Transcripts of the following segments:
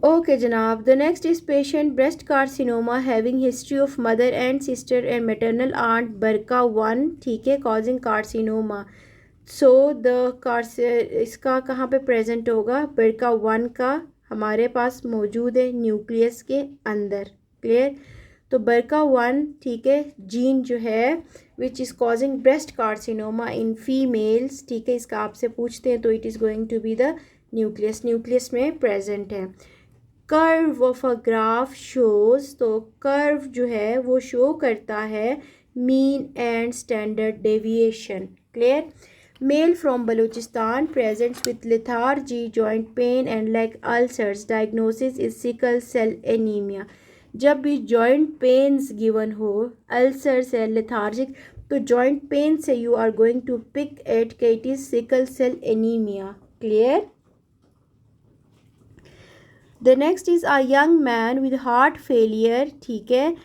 Okay जनाब, the next is patient breast carcinoma having history of mother and sister and maternal aunt बरका 1, ठीक है, causing carcinoma. So the cause इसका कहाँ पे प्रेजेंट होगा? बरका 1 का हमारे पास मौजूद है न्यूक्लियस के अंदर। क्लियर? तो बरका 1, ठीक है, जीन जो है which is causing breast carcinoma in females, ठीक है, इसका आपसे पूछते हैं तो it is going to be the nucleus में प्रेजेंट है। Curve of a graph shows, तो कर्व जो है वो शो करता है mean and standard deviation. Clear? Male from Balochistan presents with lethargy, joint pain and leg ulcers, diagnosis is sickle cell anaemia. जब भी जॉइंट पेन्स गिवन हो, अल्सर्स है, लेथार्जिक, तो जॉइंट पेन से you are going to pick at के it is sickle cell anaemia. Clear? The next is a young man with heart failure, ठीक है,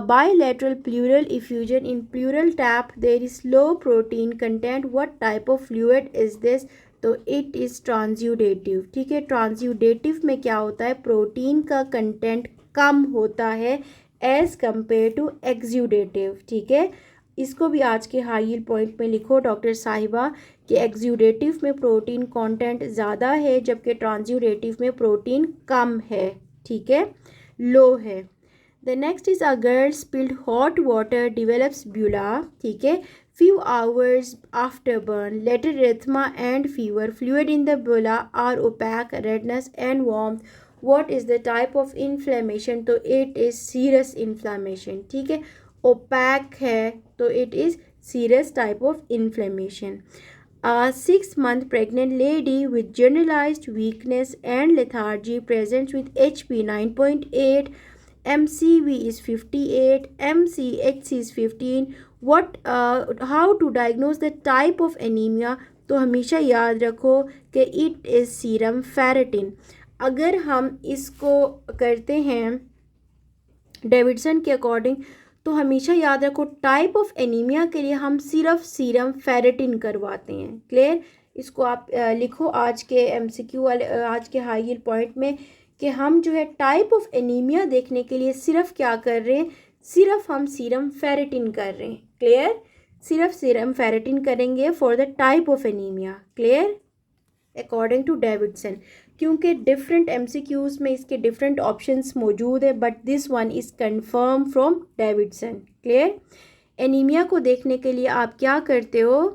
bilateral pleural effusion in pleural tap, there is low protein content, what type of fluid is this? तो it is ट्रांसयूडेटिव, ठीक है। ट्रांसयूडेटिव में क्या होता है? Protein का कंटेंट कम होता है एज कंपेयर टू एक्सूडेटिव, ठीक है। इसको भी आज के हाई यील्ड पॉइंट में लिखो डॉक्टर साहिबा कि एक्सूडेटिव में प्रोटीन कंटेंट ज़्यादा है जबकि ट्रांसयूडेटिव में प्रोटीन कम है, ठीक है, लो है। The next is a girl spilled hot water, develops bulla, ठीक है, few hours after burn, later erythema and fever, fluid in the bulla are opaque, redness and warmth. What is the type of inflammation? तो it is serous inflammation, ठीक है, opaque है तो it is serous type of inflammation. A 6-month pregnant lady with generalized weakness and lethargy presents with HP 9.8, MCV is 58, MCHC is 15. How to diagnose the type of anemia? तो हमेशा याद रखो कि it is serum ferritin. अगर हम इसको करते हैं डेविडसन के अकॉर्डिंग तो हमेशा याद रखो टाइप ऑफ एनीमिया के लिए हम सिर्फ सीरम फेरेटिन करवाते हैं। क्लियर? इसको आप लिखो आज के एमसीक्यू वाले आज के हाई यील्ड पॉइंट में कि हम जो है टाइप ऑफ एनीमिया देखने के लिए सिर्फ क्या कर रहे हैं? सिर्फ हम सीरम फेरेटिन कर रहे हैं। क्लियर? सिर्फ सीरम फेरेटिन करेंगे for the type of anaemia. Clear? According to Davidson, क्योंकि डिफरेंट एमसीक्यूज में इसके डिफरेंट ऑप्शंस मौजूद है but this one is confirm from Davidson. Clear? Anaemia को देखने के लिए आप क्या करते हो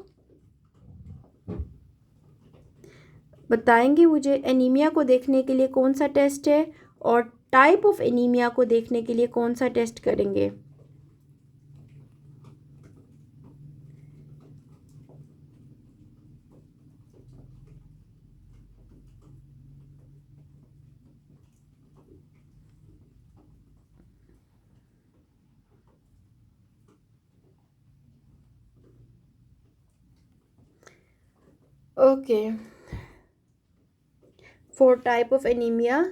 बताएंगे मुझे? एनीमिया को देखने के लिए कौन सा टेस्ट है और टाइप ऑफ एनीमिया को देखने के लिए कौन सा टेस्ट करेंगे? Okay, for type of anaemia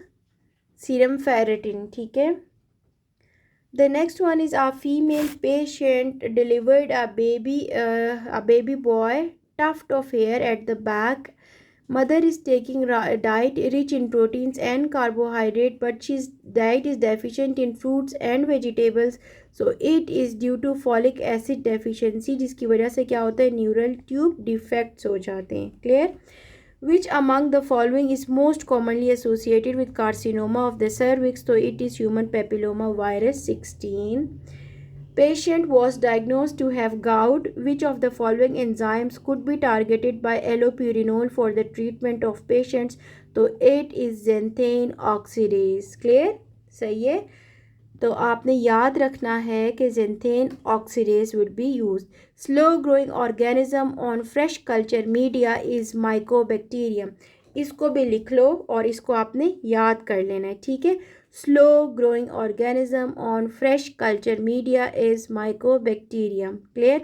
serum ferritin, ठीक है। The next one is a female patient delivered a baby boy, tuft of hair at the back. Mother is taking diet rich in proteins and carbohydrate, but she's diet is deficient in fruits and vegetables. So it is due to folic acid deficiency, जिसकी वजह से क्या होता है? Neural tube defects हो जाते हैं। Clear? Which among the following is most commonly associated with carcinoma of the cervix? So it is human papilloma virus 16. Patient was diagnosed to have gout. Which of the following enzymes could be targeted by allopurinol for the treatment of patients? तो it is xanthine oxidase. Clear? सही है। तो आपने याद रखना है कि xanthine oxidase would be used. Slow growing organism on fresh culture media is mycobacterium. इसको भी लिख लो और इसको आपने याद कर लेना है, ठीक है। Slow growing organism on fresh culture media is mycobacterium. Clear?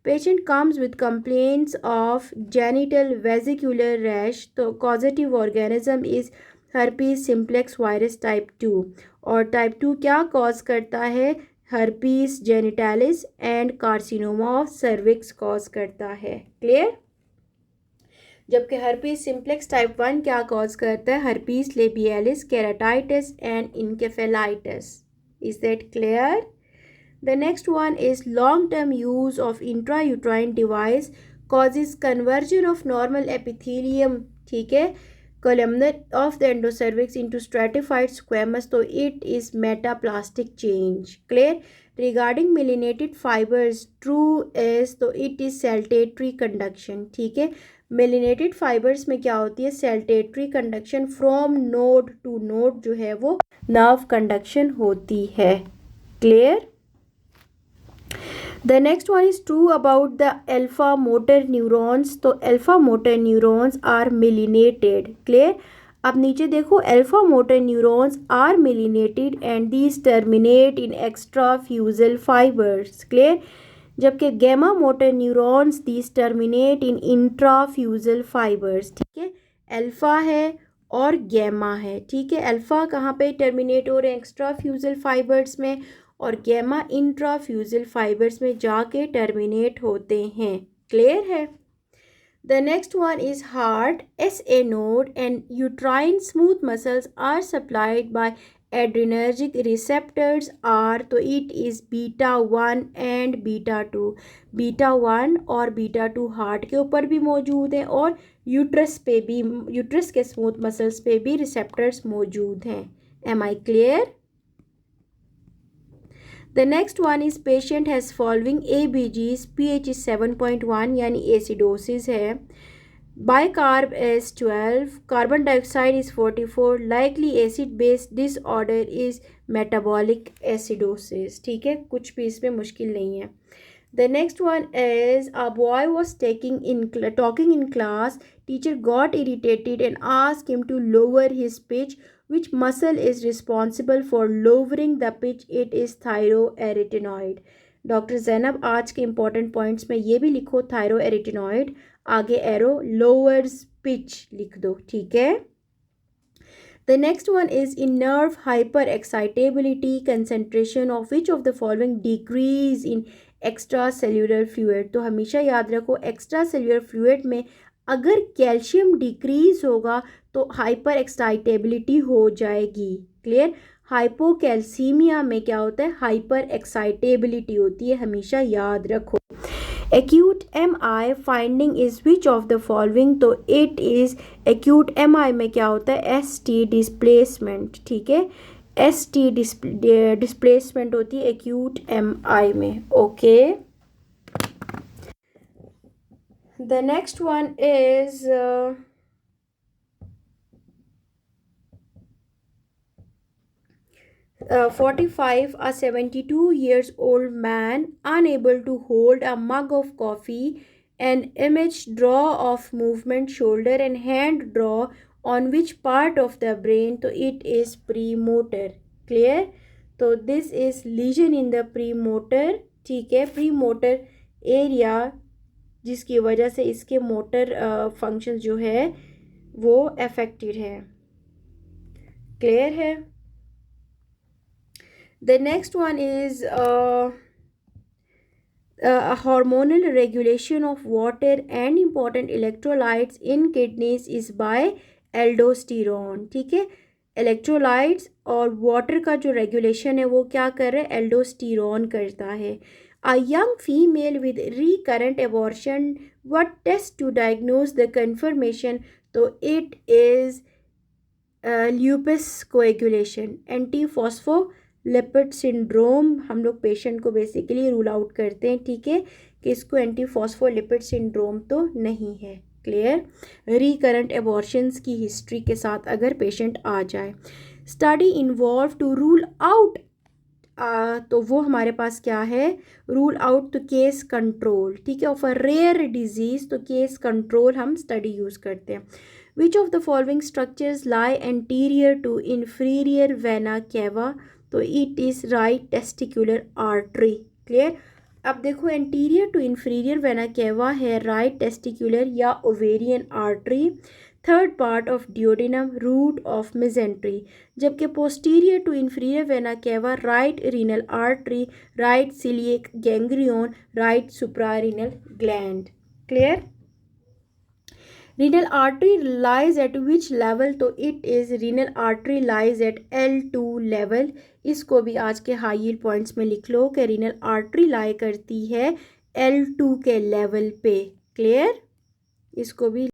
Patient comes with complaints of genital vesicular rash. तो causative organism is herpes simplex virus type 2 और टाइप 2 क्या कॉज करता है? Herpes genitalis and carcinoma of cervix cause करता है। Clear? जबकि herpes simplex type 1 क्या cause करता है? Herpes labialis, keratitis and encephalitis. Is that clear? The next one is long-term use of intrauterine device causes conversion of normal epithelium, ठीक है, columnar of the endocervix into stratified squamous, तो it is metaplastic change. Clear? Regarding myelinated fibers, true is, तो it is saltatory conduction. ठीक है, myelinated fibers में क्या होती है? saltatory conduction from node to node जो है वो nerve conduction होती है. Clear? The next one is true about the alpha motor neurons. तो alpha motor neurons are myelinated. Clear? अब नीचे देखो, alpha motor neurons are myelinated and these terminate in extrafusal fibers. Clear? जबकि gamma motor neurons these terminate in intrafusal fibers. ठीक है, alpha है और gamma है. ठीक है, अल्फा कहाँ पे टर्मिनेट हो रहे हैं? एक्स्ट्राफ्यूजल फाइबर्स में, और गैमा इंट्राफ्यूजल फाइबर्स में जाके टर्मिनेट होते हैं. क्लियर है? The next one is heart. SA node and uterine smooth muscles are supplied by adrenergic receptors are, तो it is beta 1 and beta 2. beta 1 और beta 2 हार्ट के ऊपर भी मौजूद हैं और यूट्रस पे भी, यूट्रस के स्मूथ मसल्स पे भी रिसेप्टर्स मौजूद हैं. Am I clear? The next one is patient has following ABGs, pH is 7.1 यानी acidosis है. Bicarb is 12, carbon dioxide is 44, likely acid base disorder is metabolic acidosis. ठीक है, कुछ भी इसमें मुश्किल नहीं है. The next one is a boy was talking in class. Teacher got irritated and asked him to lower his pitch. Which muscle is responsible for lowering the pitch? It is thyroarytenoid. Doctor Zainab आज के important points में ये भी लिखो थायरोएरिटिनॉइड, आगे arrow lowers pitch लिख दो. ठीक है. The next one is in nerve hyperexcitability, concentration of which of the following decrease in extracellular fluid. तो हमेशा याद रखो extracellular fluid में अगर कैल्शियम डिक्रीज होगा तो हाइपर एक्साइटेबिलिटी हो जाएगी. क्लियर? हाइपोकैल्सीमिया में क्या होता है? हाइपर एक्साइटेबिलिटी होती है, हमेशा याद रखो. Acute MI finding is which of the following, तो इट इज एक्यूट MI में क्या होता है? ST displacement. ठीक है, ST डिस्प्लेसमेंट होती है एक्यूट MI में. Okay. The next one is 45, a 72 years old man unable to hold a mug of coffee. An image draw of movement shoulder and hand draw on which part of the brain, तो it is premotor. Clear? तो this is lesion in the premotor. ठीक है, premotor area जिसकी वजह से इसके motor functions जो है वो अफेक्टेड है. क्लियर है? The next one is hormonal regulation of water and important electrolytes in kidneys is by aldosterone. ठीक है, इलेक्ट्रोलाइट्स और वाटर का जो रेगुलेशन है वो क्या कर रहे हैं? एल्डोस्टेरोन करता है. A young female with recurrent abortion, what test to diagnose the confirmation? तो it is lupus coagulation. Antiphospholipid syndrome हम लोग पेशेंट को बेसिकली रूल आउट करते हैं. ठीक है, कि इसको एंटीफॉस्फोलिपिड सिंड्रोम तो नहीं है. क्लियर? रिकरेंट एबॉर्शंस की हिस्ट्री के साथ अगर पेशेंट आ जाए. Study involve to rule out, तो वो हमारे पास क्या है? रूल आउट तो केस कंट्रोल. ठीक है, ऑफ अ रेयर डिजीज, तो केस कंट्रोल हम स्टडी यूज़ करते हैं. Which of the following structures lie anterior to inferior vena cava, तो it is right testicular artery. Clear? अब देखो एंटीरियर टू इन्फीरियर वेना केवा है राइट टेस्टिकुलर या ovarian artery. Third part of duodenum, root of mesentery. जबकि posterior to inferior vena cava right renal artery, right coeliac ganglion, right suprarenal gland. Clear? Renal artery lies at which level, तो it is renal artery lies at L2 level. इसको भी आज के high yield points में लिख लो कि renal artery लाई करती है L2 के लेवल पे। क्लियर, इसको भी